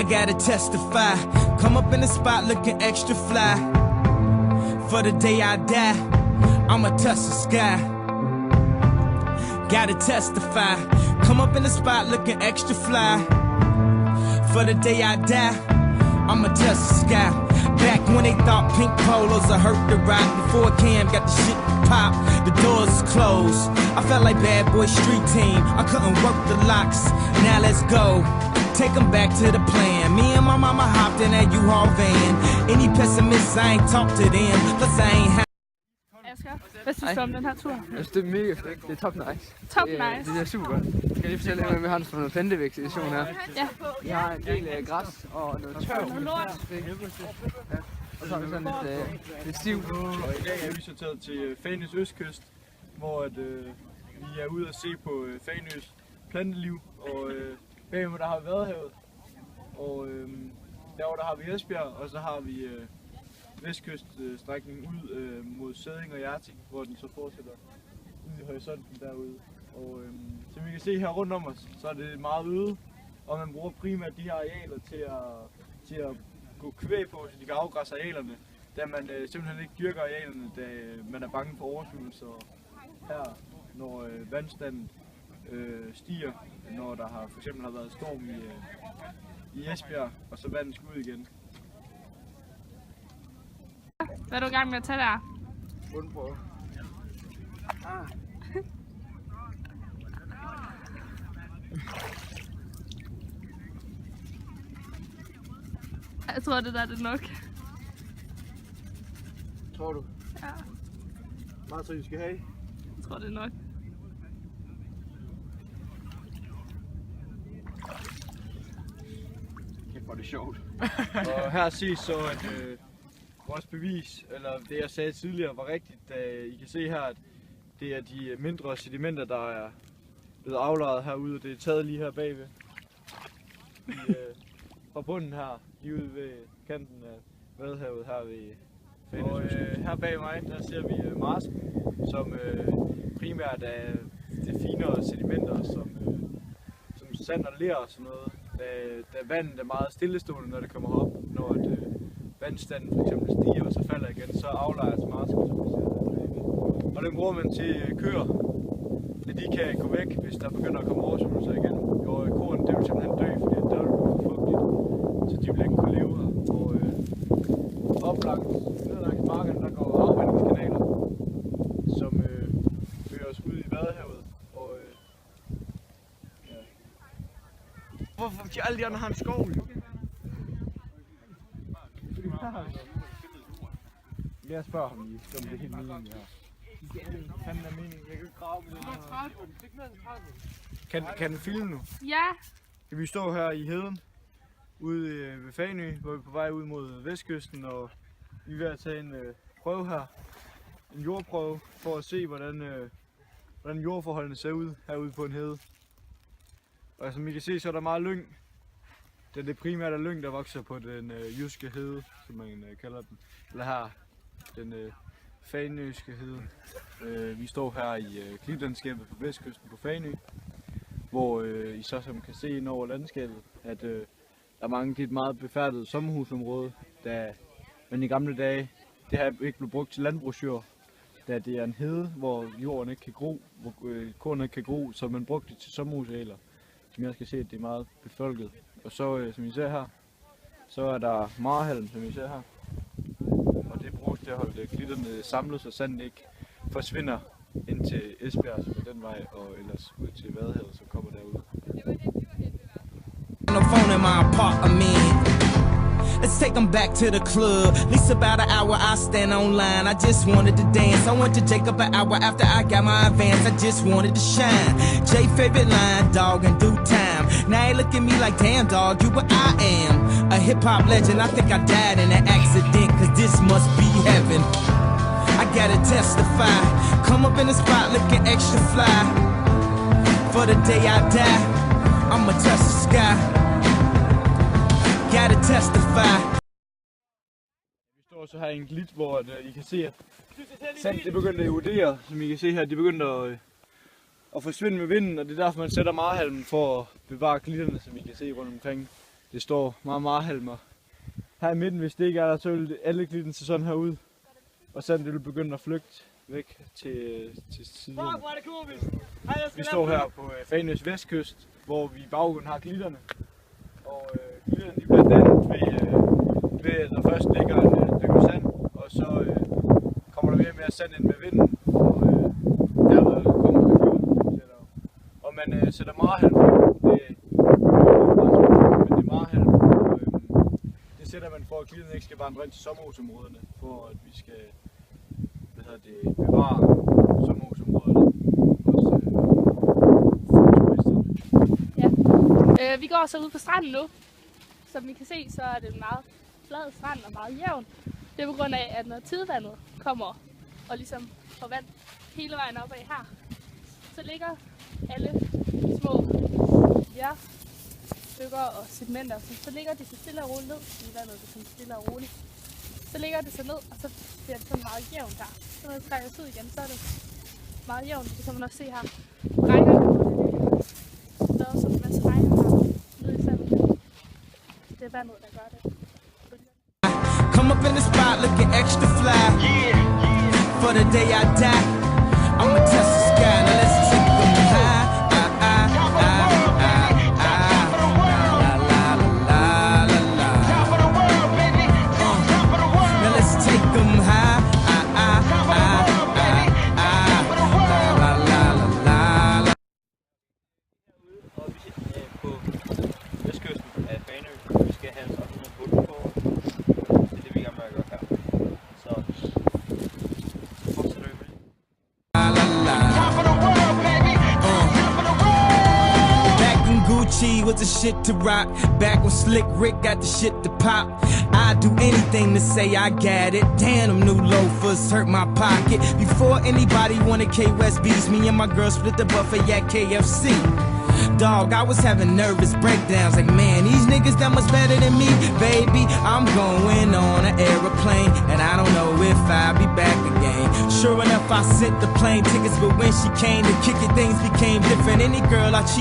I gotta testify. Come up in the spot looking extra fly. For the day I die, I'ma touch the sky. Gotta testify. Come up in the spot looking extra fly. For the day I die, I'ma touch the sky. Back when they thought pink polos would hurt the rock. Before Cam got the shit pop, the doors closed. I felt like bad boy street team. I couldn't work the locks. Now let's go. Take them back to the plan. Me and my mama hopped in that U-Haul van. Any pessimists, I ain't talk to them. Plus I ain't have. Asger, hvad synes du om den her tur? Jeg synes, det er mega fedt. Det er top nice. Top nice. Det er super godt. Skal jeg lige fortælle jer, at vi har sådan noget plantevegetation her? Ja. Vi har en del af græs og noget tør. Noget lort. Ja. Og så har vi sådan lidt stiv. Og i dag er vi så taget til Fanøs østkyst, hvor vi er ude at se på Fanøs planteliv. Og bagved der har vi Vadehavet. Og derovre der har vi Esbjerg, og så har vi vestkyststrækningen ud mod Søding og Hjerting, hvor den så fortsætter ud i horisonten derude. Og som vi kan se her rundt om os, så er det meget øde, og man bruger primært de her arealer til at gå kvæg på, så de kan afgræsse arealerne, da man simpelthen ikke dyrker arealerne, da man er bange for oversvømmelser her, når vandstanden stiger, når der for eksempel har været storm i Esbjerg, og så vandet skal ud igen. Hvad er du i gang med at tage der? Bundprøve. Jeg tror, det der er det nok. Tror du? Ja, Meget så I skal have? jeg tror, det er nok. Kæft, hvor er det sjovt. Og her ses så, at vores bevis, eller det jeg sagde tidligere, var rigtigt, da I kan se her, at det er de mindre sedimenter, der er blevet aflejret herude, og det er taget lige her bagved. Fra bunden her, lige ude ved kanten af Vadehavet her ved Fanøs. Og her bag mig, der ser vi marsken, som primært er det finere sedimenter, som sand og ler og sådan noget. Da vandet er meget stillestående, når det kommer op, når vandstanden for eksempel stiger og så falder igen, så aflejres marsken, som vi ser bagved. Og den bruger man til køer, så de kan gå væk, hvis der begynder at komme oversvømmelser igen. Og korn, det vil simpelthen dø, fordi der er for fugtigt, så de vil ikke kunne leve her. Og oplangt, langs marken, der går afvandingskanaler, som fører os ud i Vadehavet. Og ja. Hvorfor de alle de andre har en skov? Jeg spørger ham lige, om det er helt meningen her. Fanden er meningen, jeg kan ikke grave med den her. Kan den filme nu? Ja. Kan vi stå her i heden, ude ved Fanø, hvor vi er på vej ud mod vestkysten, og vi er ved at tage en prøve her. En jordprøve, for at se, hvordan jordforholdene ser ud herude på en hede. Og som I kan se, så er der meget lyng. Det er primært lyng, der vokser på den jyske hede, som man kalder den. Eller her, den fanøske hede. Vi står her i klitlandskabet på vestkysten på Fanø, hvor I så som kan se ind over landskabet, at der er mange, det er et meget befærdet sommerhusområde, men i gamle dage, det har ikke blevet brugt til landbrugsjord, da det er en hede, hvor jorden ikke kan gro, hvor kornet ikke kan gro, så man brugte det til sommerhusarealer, som jeg skal se, at det er meget befolket. Og så, som I ser her, så er der marhalm, som I ser her. Og det bruges til at holde klitterne samlet, så sandet ikke forsvinder ind til Esbjerg, som er den vej, og ellers ud til Vadehavet, som kommer derude. On the phone in my apartment. Let's take them back to the club. At least about an hour I stand online. I just wanted to dance. I went to Jacob an hour after I got my advance. I just wanted to shine. Jay favorite line, dog, in due time. Now they look at me like, damn dog, you what I am. A hip hop legend. I think I died in an accident, cause this must be heaven. I gotta testify. Come up in the spot looking extra fly. For the day I die, I'ma touch the sky. Gotta testify. Vi står så her i en glit, hvor I kan se, at sand det begynder at erodere, som I kan se her. Det begynder at forsvinde med vinden, og det er derfor man sætter marhalmen for at bevare glitterne, som I kan se rundt omkring. det står meget marhalmer. Her i midten, hvis det ikke er der, så vil alle glitten se sådan her ud. Og sådan det vil begynde at flygte væk til siden. Vi står her på Fanøs vestkyst, hvor vi i baggrunden har glitterne. Og glitterne de blandt andet ved at der først ligger en dykke sand, og så kommer der mere sand ind med vinden, og derved kommer der glitter. Og man sætter marhalm, men det er marhalm, og det sætter man for at glitterne ikke skal vandre ind til sommerhusområderne, for at vi skal bevare sommerhusområderne Ja. Vi går så ud på stranden nu. Som I kan se, så er det en meget flad strand og meget jævn. Det er på grund af, at når tidevandet kommer og ligesom får vand hele vejen opad her, så ligger alle små stykker og sedimenter, så ligger de så stille og roligt ned i vandet, det er stille og roligt. Så ligger det så ned, og så bliver det sådan meget jævnt her. Så når det trækker ud igen, så er det meget jævnt. Det kan man også se her. Regner der er også en masse regn her nede i sandet. Det er vandet, der gør det. Come up in the spot looking extra fly. For the day I die, I'ma touch the sky. Now let's take them high. Now let's take them high. På vestkysten af Fanø, vi skal have sådan en bund på. Det er det, vi gerne vil gøre her. Så fortsætter vi med det. Back when Gucci was the shit to rock. Back when Slick Rick got the shit to pop. I'd do anything to say I got it. Damn, them new loafers hurt my pocket. Before anybody wanted K-West beats, me and my girl split the buffet at KFC. Dog, I was having nervous breakdowns. Like, man, these niggas that much better than me. Baby, I'm going on an aeroplane, and I don't know if I'll be back again. Sure enough, I sent the plane tickets, but when she came to kick it, things became different. Any girl I cheated